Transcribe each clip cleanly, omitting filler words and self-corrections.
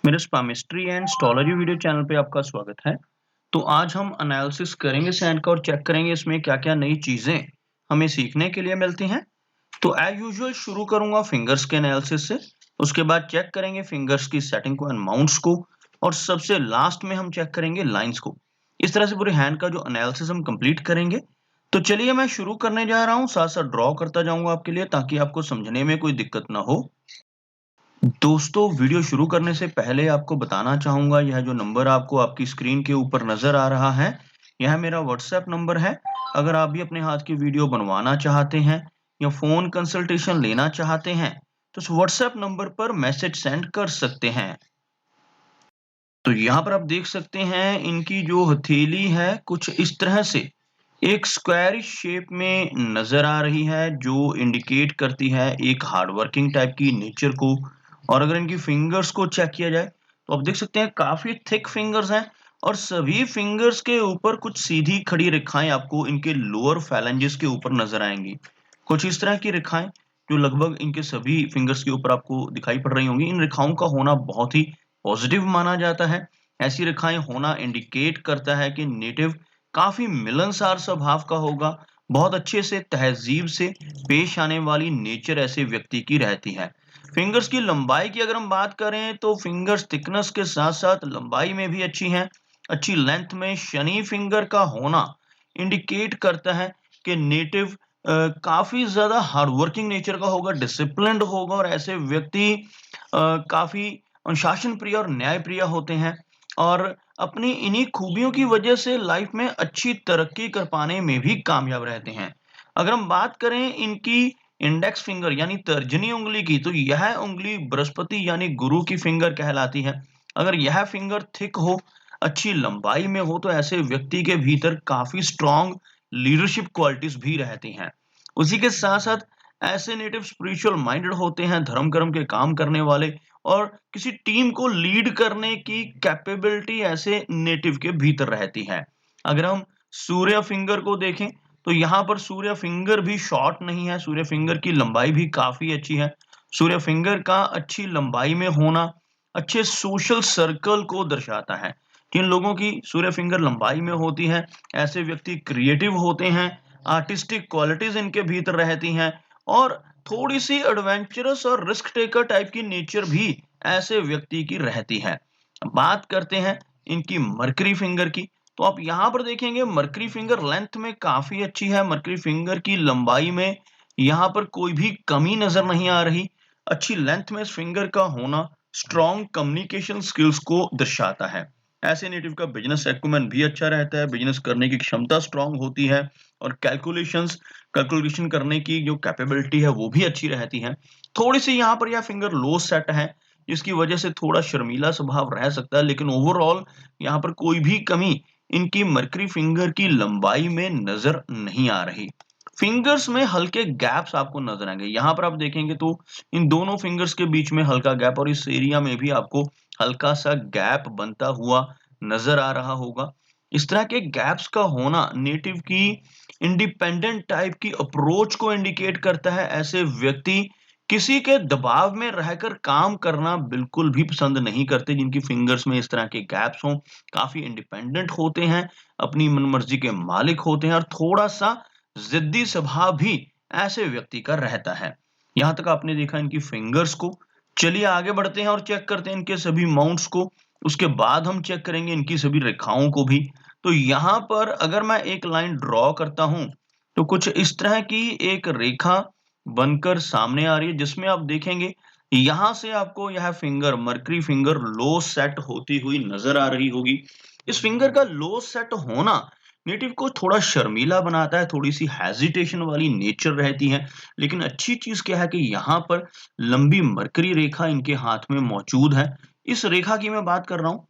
मेरे स्पामेस्ट्री and astrology video channel पे आपका स्वागत है। तो आज हम एनालिसिस करेंगे सैंड का और चेक करेंगे इसमें क्या-क्या नई चीजें हमें सीखने के लिए मिलती हैं। तो एज यूजुअल शुरू करूंगा फिंगर्स के एनालिसिस से, उसके बाद चेक करेंगे फिंगर्स की सेटिंग को एंड माउंट्स को, और सबसे लास्ट में हम चेक करेंगे लाइंस को। इस तरह से पूरे हैंड का जो एनालिसिस हम कंप्लीट करेंगे। तो चलिए मैं शुरू करने जा रहा हूँ, साथ साथ ड्रॉ करता जाऊंगा आपके लिए ताकि आपको समझने में कोई दिक्कत ना हो। दोस्तों, वीडियो शुरू करने से पहले आपको बताना चाहूँगा, यह जो नंबर आपको आपकी स्क्रीन के ऊपर नज़र आ रहा है, यह मेरा व्हाट्सएप नंबर है। अगर आप भी अपने हाथ की वीडियो बनवाना चाहते हैं या फ़ोन कंसल्टेशन लेना चाहते हैं, तो इस व्हाट्सएप नंबर पर मैसेज सेंड कर सकते हैं। तो यहाँ पर आप देख सकते हैं इनकी जो हथेली है कुछ इस तरह से एक स्क्वायरिश शेप में नज़र आ रही है, जो इंडिकेट करती है एक हार्ड वर्किंग टाइप की नेचर को। और अगर इनकी फिंगर्स को चेक किया जाए तो आप देख सकते हैं काफ़ी थिक फिंगर्स हैं, और सभी फिंगर्स के ऊपर कुछ सीधी खड़ी रेखाएँ आपको इनके लोअर फैलेंजेस के ऊपर नज़र आएँगी। कुछ इस तरह की रेखाएँ जो लगभग इनके सभी फिंगर्स के ऊपर आपको दिखाई पड़ रही होंगी। इन रेखाओं का होना बहुत ही पॉजिटिव माना जाता है। ऐसी रेखाएँ होना इंडिकेट करता है कि नेटिव काफ़ी मिलनसार स्वभाव का होगा, बहुत अच्छे से तहज़ीब से पेश आने वाली नेचर ऐसे व्यक्ति की रहती है। फिंगर्स की लंबाई की अगर हम बात करें तो फिंगर्स थिकनेस के साथ-साथ लंबाई में भी अच्छी हैं। अच्छी लेंथ में शनि फिंगर का होना इंडिकेट करता है कि नेटिव काफ़ी ज़्यादा हार्ड वर्किंग नेचर का होगा, डिसिप्लिन्ड होगा, और ऐसे व्यक्ति काफ़ी अनुशासन प्रिय और न्याय प्रिय होते हैं, और अपनी इन्हीं खूबियों की वजह से लाइफ में अच्छी तरक्की कर पाने में भी कामयाब रहते हैं। अगर हम बात करें इनकी इंडेक्स फिंगर यानी तर्जनी उंगली की, तो यह उंगली बृहस्पति यानी गुरु की फिंगर कहलाती है। अगर यह फिंगर थिक हो, अच्छी लंबाई में हो, तो ऐसे व्यक्ति के भीतर काफ़ी स्ट्रॉन्ग लीडरशिप क्वालिटीज़ भी रहती हैं। उसी के साथ-साथ ऐसे नेटिव स्पिरिचुअल माइंडेड होते हैं, धर्म कर्म के काम करने वाले, और किसी टीम को लीड करने की कैपेबिलिटी ऐसे नेटिव के भीतर रहती है। अगर हम सूर्य फिंगर को देखें तो यहाँ पर सूर्य फिंगर भी शॉर्ट नहीं है, सूर्य फिंगर की लंबाई भी काफ़ी अच्छी है। सूर्य फिंगर का अच्छी लंबाई में होना अच्छे सोशल सर्कल को दर्शाता है। जिन लोगों की सूर्य फिंगर लंबाई में होती है, ऐसे व्यक्ति क्रिएटिव होते हैं, आर्टिस्टिक क्वालिटीज़ इनके भीतर रहती हैं, और थोड़ी-सी एडवेंचरस और रिस्क टेकर टाइप की नेचर भी ऐसे व्यक्ति की रहती है। बात करते हैं इनकी मर्करी फिंगर की, तो आप यहाँ पर देखेंगे मर्करी फिंगर लेंथ में काफ़ी अच्छी है। मर्करी फिंगर की लंबाई में यहाँ पर कोई भी कमी नज़र नहीं आ रही। अच्छी लेंथ में इस फिंगर का होना स्ट्रॉन्ग कम्युनिकेशन स्किल्स को दर्शाता है। ऐसे नेटिव का बिज़नेस एक्यूमेन भी अच्छा रहता है, बिज़नेस करने की क्षमता स्ट्रॉन्ग होती है, और कैलकुलेशन करने की जो कैपेबिलिटी है वो भी अच्छी रहती है। थोड़ी-सी यहाँ पर यह फिंगर लो सेट है, जिसकी वजह से थोड़ा शर्मीला स्वभाव रह सकता है, लेकिन ओवरऑल यहाँ पर कोई भी कमी इनकी मर्करी फिंगर की लंबाई में नज़र नहीं आ रही। फिंगर्स में हल्के गैप्स आपको नज़र आएँगे। यहाँ पर आप देखेंगे तो इन दोनों फिंगर्स के बीच में हल्का गैप, और इस एरिया में भी आपको हल्का-सा गैप बनता हुआ नज़र आ रहा होगा। इस तरह के गैप्स का होना नेटिव की इंडिपेंडेंट टाइप की अप्रोच को इंडिकेट करता है। ऐसे व्यक्ति किसी के दबाव में रहकर काम करना बिल्कुल भी पसंद नहीं करते, जिनकी फिंगर्स में इस तरह के गैप्स हों। काफ़ी इंडिपेंडेंट होते हैं, अपनी मनमर्जी के मालिक होते हैं, और थोड़ा-सा ज़िद्दी स्वभाव भी ऐसे व्यक्ति का रहता है। यहाँ तक आपने देखा इनकी फिंगर्स को। चलिए आगे बढ़ते हैं और चेक करते हैं इनके सभी माउंट्स को। उसके बाद हम चेक करेंगे इनकी सभी रेखाओं को भी। तो यहाँ पर अगर मैं एक लाइन ड्रॉ करता हूँ, तो कुछ इस तरह की एक रेखा बनकर सामने आ रही है, जिसमें आप देखेंगे यहाँ से आपको यह फिंगर मर्करी फिंगर लो सेट होती हुई नज़र आ रही होगी। इस फिंगर का लो सेट होना नेटिव को थोड़ा शर्मीला बनाता है, थोड़ी-सी हेजिटेशन वाली नेचर रहती है। लेकिन अच्छी चीज़ क्या है कि यहाँ पर लंबी मरकरी रेखा इनके हाथ में मौजूद है। इस रेखा की मैं बात कर रहा हूँ।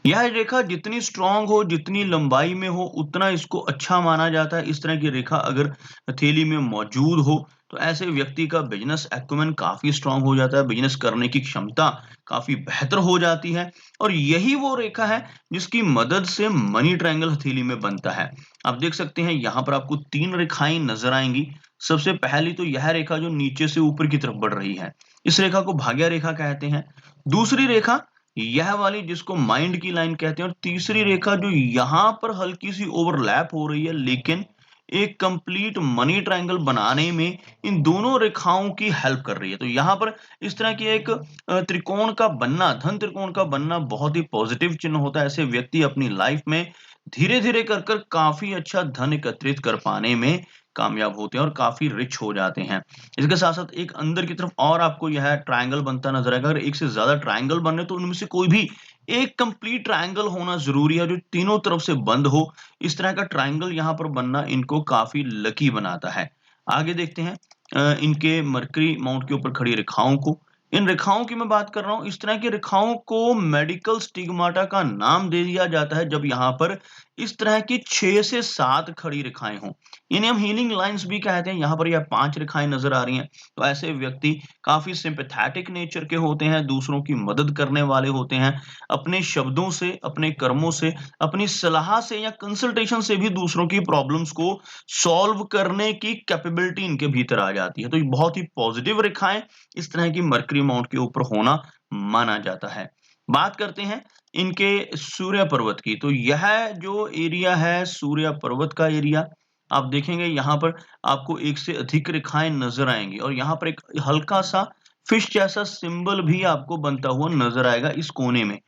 यह रेखा जितनी स्ट्रॉन्ग हो, जितनी लंबाई में हो, उतना इसको अच्छा माना जाता है। इस तरह की रेखा अगर हथेली में मौजूद हो, तो ऐसे व्यक्ति का बिज़नेस एक्यूमेन काफ़ी स्ट्रॉन्ग हो जाता है, बिज़नेस करने की क्षमता काफ़ी बेहतर हो जाती है, और यही वो रेखा है जिसकी मदद से मनी ट्रायंगल हथेली में बनता है। आप देख सकते हैं यहाँ पर आपको 3 रेखाएँ नज़र आएँगी। सबसे पहली तो यह रेखा जो नीचे से ऊपर की तरफ बढ़ रही है। इस रेखा को भाग्य रेखा कहते हैं। दूसरी रेखा यह वाली जिसको माइंड की लाइन कहते हैं और तीसरी रेखा जो यहाँ पर हल्की सी ओवरलैप हो रही है लेकिन एक कंप्लीट मनी ट्रायंगल बनाने में इन दोनों रेखाओं की हेल्प कर रही है। तो यहाँ पर इस तरह की एक त्रिकोण का बनना, धन त्रिकोण का बनना बहुत ही पॉजिटिव चिन्ह होता है। ऐसे व्यक्ति अपनी लाइफ में धीरे-धीरे कर कर काफ़ी अच्छा धन एकत्रित कर पाने में कामयाब होते हैं और काफ़ी रिच हो जाते हैं। इसके साथ-साथ एक अंदर की तरफ और आपको यह ट्रायंगल बनता नज़र आएगा। अगर एक से ज़्यादा ट्रायंगल बन रहे तो उनमें से कोई भी एक कंप्लीट ट्रायंगल होना ज़रूरी है जो तीनों तरफ से बंद हो। इस तरह का ट्रायंगल यहाँ पर बनना इनको काफ़ी लकी बनाता है। आगे देखते हैं इनके मरकरी माउंट के ऊपर खड़ी रेखाओं को। इन रेखाओं की मैं बात कर रहा हूँ, इस तरह की रेखाओं को मेडिकल स्टिग्माटा का नाम दे दिया जाता है जब यहाँ पर इस तरह की 6 से 7 खड़ी रेखाएँ हों। इन्हें हम हीलिंग लाइन्स भी कहते हैं। यहाँ पर यह 5 रेखाएँ नज़र आ रही हैं। तो ऐसे व्यक्ति काफ़ी सिम्पैथेटिक नेचर के होते हैं, दूसरों की मदद करने वाले होते हैं। अपने शब्दों से, अपने कर्मों से, अपनी सलाह से या कंसल्टेशन से भी दूसरों की प्रॉब्लम्स को सॉल्व करने की कैपेबिलिटी इनके भीतर आ जाती है। तो ये बहुत ही पॉजिटिव रेखाएँ इस तरह की मरकरी माउंट के ऊपर होना माना जाता है। बात करते हैं इनके सूर्य पर्वत की। तो यह जो एरिया है सूर्य पर्वत का एरिया, आप देखेंगे यहाँ पर आपको एक से अधिक रेखाएँ नज़र आएँगी और यहाँ पर एक हल्का-सा फिश जैसा सिंबल भी आपको बनता हुआ नज़र आएगा इस कोने में।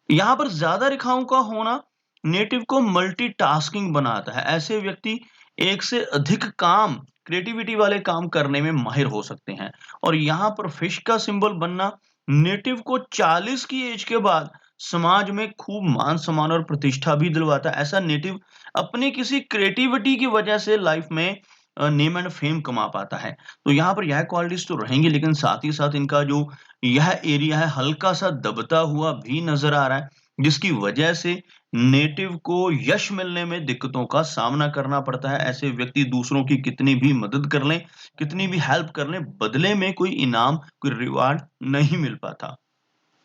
यहाँ पर ज़्यादा रेखाओं का होना नेटिव को मल्टीटास्किंग बनाता है। ऐसे व्यक्ति एक से अधिक काम, क्रिएटिविटी वाले काम करने में माहिर हो सकते हैं और यहाँ पर फिश का सिंबल बनना नेटिव को 40 की एज के बाद समाज में खूब मान-सम्मान और प्रतिष्ठा भी दिलवाता है। ऐसा नेटिव अपनी किसी क्रिएटिविटी की वजह से लाइफ में नेम एंड फेम कमा पाता है। तो यहाँ पर यह क्वालिटीज़ तो रहेंगी लेकिन साथ ही साथ इनका जो यह एरिया है हल्का-सा दबता हुआ भी नज़र आ रहा है, जिसकी वजह से नेटिव को यश मिलने में दिक्कतों का सामना करना पड़ता है। ऐसे व्यक्ति दूसरों की कितनी भी मदद कर लें, कितनी भी हेल्प कर लें, बदले में कोई इनाम, कोई रिवार्ड नहीं मिल पाता।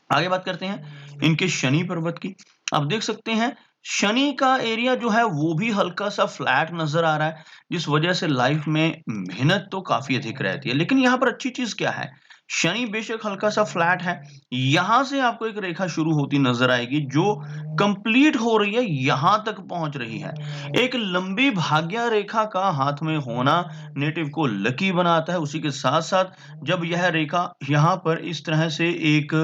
आगे बात करते हैं इनके शनि पर्वत की। आप देख सकते हैं शनि का एरिया जो है वो भी हल्का-सा फ्लैट नज़र आ रहा है, जिस वजह से लाइफ में मेहनत तो काफ़ी अधिक रहती है। लेकिन यहाँ पर अच्छी चीज़ क्या है? शनि बेशक हल्का-सा फ्लैट है, यहाँ से आपको एक रेखा शुरू होती नज़र आएगी जो कंप्लीट हो रही है, यहाँ तक पहुँच रही है। एक लंबी भाग्य रेखा का हाथ में होना नेटिव को लकी बनाता है। उसी के साथ-साथ जब यह रेखा यहाँ पर इस तरह से एक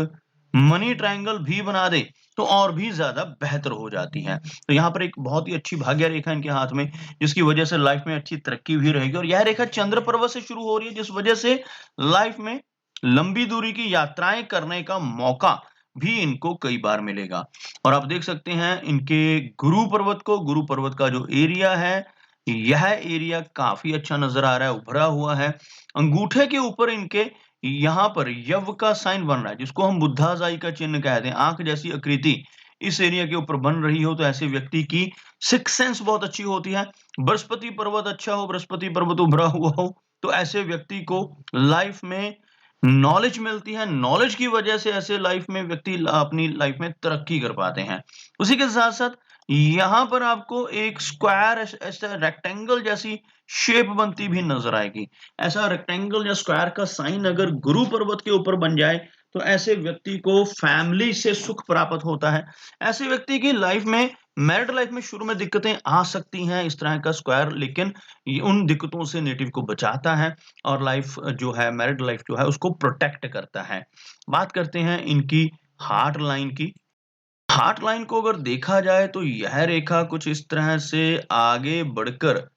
मनी ट्रायंगल भी बना दे, तो और भी ज़्यादा बेहतर हो जाती है। तो यहाँ पर एक बहुत ही अच्छी भाग्य रेखा इनके हाथ में, जिसकी वजह से लाइफ में अच्छी तरक्की भी रहेगी और यह रेखा चंद्र पर्वत से शुरू हो रही है, जिस वजह से लाइफ में लंबी दूरी की यात्राएँ करने का मौका भी इनको कई बार मिलेगा। और आप देख सकते हैं इनके गुरु पर्वत का जो एरिया है, यह एरिया काफ़ी अच्छा नज़र आ रहा है, उभरा हुआ है। अंगूठे के ऊपर इनके यहाँ पर यव का साइन बन रहा है, जिसको हम बुद्धाज़ाई का चिन्ह कहते हैं, आँख जैसी आकृति इस एरिया के ऊपर बन रही हो, तो ऐसे व्यक्ति की सिक्स्थ सेंस बहुत अच्छी होती है। बृहस्पति पर्वत अच्छा हो, बृहस्पति पर्वत उभरा हुआ हो, तो ऐसे व्यक्ति को लाइफ में नॉलेज मिलती है। नॉलेज की वजह से ऐसे लाइफ में व्यक्ति अपनी लाइफ में तरक्की कर पाते हैं। उसी के साथ-साथ यहाँ पर आपको एक स्क्वायर ऐसा रेक्टेंगल जैसी शेप बनती भी नज़र आएगी। ऐसा रेक्टेंगल या स्क्वायर का साइन अगर गुरु पर्वत के ऊपर बन जाए, तो ऐसे व्यक्ति को फैमिली से सुख प्राप्त होता है। ऐसे व्यक्ति की लाइफ में मैरिड लाइफ में शुरू में दिक्कतें आ सकती हैं इस तरह का स्क्वायर, लेकिन ये उन दिक्कतों से नेटिव को बचाता है और लाइफ जो है मैरिड लाइफ जो है उसको प्रोटेक्ट करता है। बात करते हैं इनकी हार्ट लाइन की। हार्ट लाइन को अगर देखा जाए तो यह रेखा कुछ इस तरह से आगे बढ़कर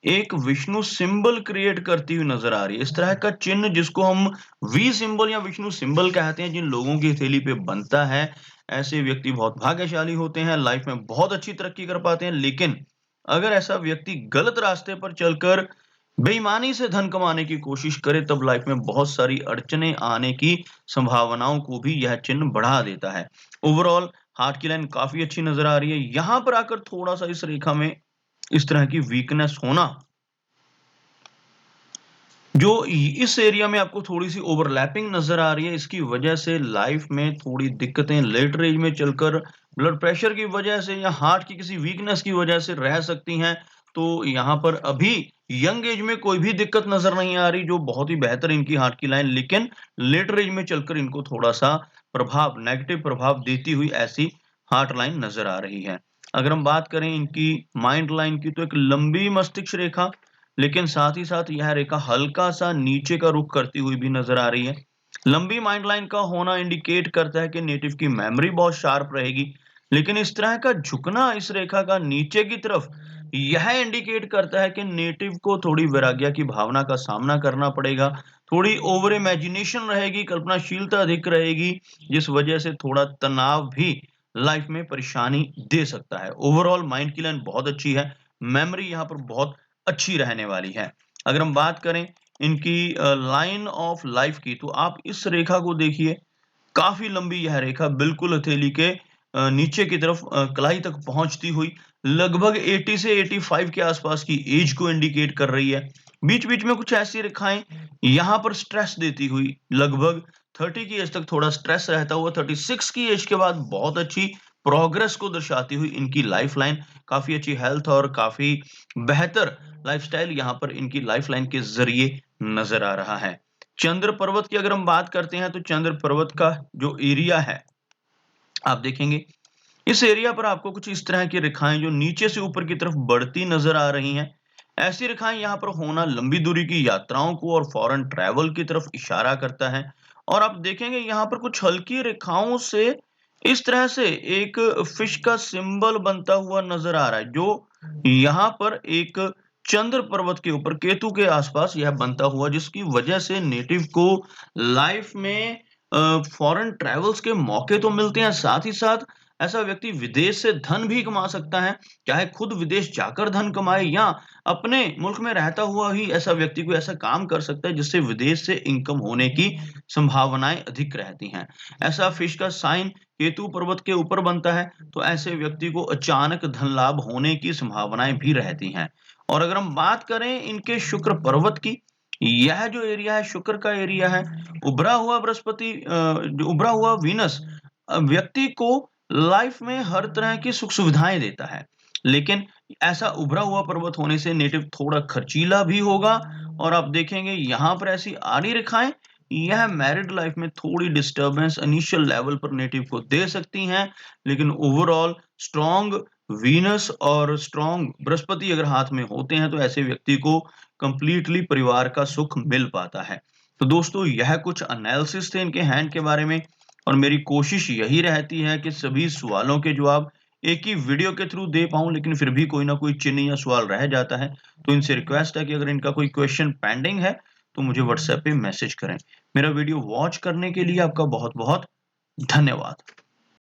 एक विष्णु सिंबल क्रिएट करती हुई नजर आ रही है। इस तरह का चिन्ह जिसको हम वी सिंबल या विष्णु सिंबल कहते हैं, जिन लोगों की हथेली पे बनता है, ऐसे व्यक्ति बहुत भाग्यशाली होते हैं, लाइफ में बहुत अच्छी तरक्की कर पाते हैं। लेकिन अगर ऐसा व्यक्ति गलत रास्ते पर चलकर बेईमानी से धन कमाने की कोशिश करे, तब लाइफ में बहुत सारी अड़चनें आने की संभावनाओं को भी यह चिन्ह बढ़ा देता है। ओवरऑल हार्ट की लाइन काफ़ी अच्छी नज़र आ रही है। यहाँ पर आकर थोड़ा-सा इस रेखा में इस तरह की वीकनेस होना, जो इस एरिया में आपको थोड़ी-सी ओवरलैपिंग नज़र आ रही है, इसकी वजह से लाइफ में थोड़ी दिक्कतें लेटर एज में चलकर ब्लड प्रेशर की वजह से या हार्ट की किसी वीकनेस की वजह से रह सकती हैं। तो यहाँ पर अभी यंग एज में कोई भी दिक्कत नज़र नहीं आ रही, जो बहुत ही बेहतर इनकी हार्ट की लाइन, लेकिन लेटर एज में चलकर इनको थोड़ा-सा नेगेटिव प्रभाव देती हुई ऐसी हार्ट लाइन नज़र आ रही है। अगर हम बात करें इनकी माइंड लाइन की, तो एक लंबी मस्तिष्क रेखा, लेकिन साथ ही साथ यह रेखा हल्का-सा नीचे का रुख करती हुई भी नज़र आ रही है। लंबी माइंड लाइन का होना इंडिकेट करता है कि नेटिव की मेमोरी बहुत शार्प रहेगी, लेकिन इस तरह का झुकना इस रेखा का नीचे की तरफ, यह इंडिकेट करता है कि नेटिव को थोड़ी वैराग्य की भावना का सामना करना पड़ेगा, थोड़ी ओवर इमेजिनेशन रहेगी, कल्पनाशीलता अधिक रहेगी, जिस वजह से थोड़ा तनाव भी लाइफ में परेशानी दे सकता है। ओवरऑल माइंड की लाइन बहुत अच्छी है, मेमोरी यहाँ पर बहुत अच्छी रहने वाली है। अगर हम बात करें इनकी लाइन ऑफ लाइफ की, तो आप इस रेखा को देखिए, काफ़ी लंबी यह रेखा बिल्कुल हथेली के नीचे की तरफ कलाई तक पहुँचती हुई लगभग 80 से 85 के आसपास की एज को इंडिकेट कर रही है। बीच-बीच में कुछ ऐसी रेखाएँ यहाँ पर स्ट्रेस देती हुई लगभग 30 की एज तक थोड़ा स्ट्रेस रहता हुआ 36 की एज के बाद बहुत अच्छी प्रोग्रेस को दर्शाती हुई इनकी लाइफ़लाइन, काफ़ी अच्छी हेल्थ और काफ़ी बेहतर लाइफ़स्टाइल यहाँ पर इनकी लाइफ़लाइन के ज़रिए नज़र आ रहा है। चंद्र पर्वत की अगर हम बात करते हैं, तो चंद्र पर्वत का जो एरिया है, आप देखेंगे इस एरिया पर आपको कुछ इस तरह की रेखाएँ जो नीचे से ऊपर की तरफ बढ़ती नज़र आ रही हैं। ऐसी रेखाएँ यहाँ पर होना लंबी दूरी की यात्राओं को और फ़ॉरेन ट्रैवल की तरफ इशारा करता है। और आप देखेंगे यहाँ पर कुछ हल्की रेखाओं से इस तरह से एक फ़िश का सिंबल बनता हुआ नज़र आ रहा है, जो यहाँ पर एक चंद्र पर्वत के ऊपर केतु के आसपास यह बनता हुआ, जिसकी वजह से नेटिव को लाइफ़ में फ़ॉरेन ट्रैवल्स के मौके तो मिलते हैं, साथ ही साथ ऐसा व्यक्ति विदेश से धन भी कमा सकता है, चाहे खुद विदेश जाकर धन कमाए या अपने मुल्क में रहता हुआ ही ऐसा व्यक्ति कोई ऐसा काम कर सकता है जिससे विदेश से इनकम होने की संभावनाएँ अधिक रहती हैं। ऐसा फ़िश का साइन केतु पर्वत के ऊपर बनता है, तो ऐसे व्यक्ति को अचानक धन लाभ होने की संभावनाएँ भी रहती हैं। और अगर हम बात करें इनके शुक्र पर्वत की, यह जो एरिया है शुक्र का एरिया है, उभरा हुआ जो उभरा हुआ वीनस व्यक्ति को लाइफ में हर तरह की सुख-सुविधाएँ देता है। लेकिन ऐसा उभरा हुआ पर्वत होने से नेटिव थोड़ा खर्चीला भी होगा और आप देखेंगे यहाँ पर ऐसी आड़ी रेखाएँ, यह मैरिड लाइफ में थोड़ी डिस्टर्बेंस इनिशियल लेवल पर नेटिव को दे सकती हैं, लेकिन ओवरऑल स्ट्रॉन्ग वीनस और स्ट्रॉन्ग बृहस्पति अगर हाथ में होते हैं, तो ऐसे व्यक्ति को कंप्लीटली परिवार का सुख मिल पाता है। तो दोस्तों, यह कुछ एनालिसिस थे इनके हैंड के बारे में और मेरी कोशिश यही रहती है कि सभी सवालों के जवाब एक ही वीडियो के थ्रू दे पाऊँ, लेकिन फिर भी कोई ना कोई चिन्ह या सवाल रह जाता है। तो इनसे रिक्वेस्ट है कि अगर इनका कोई क्वेश्चन पेंडिंग है, तो मुझे व्हाट्सएप पे मैसेज करें। मेरा वीडियो वॉच करने के लिए आपका बहुत-बहुत धन्यवाद।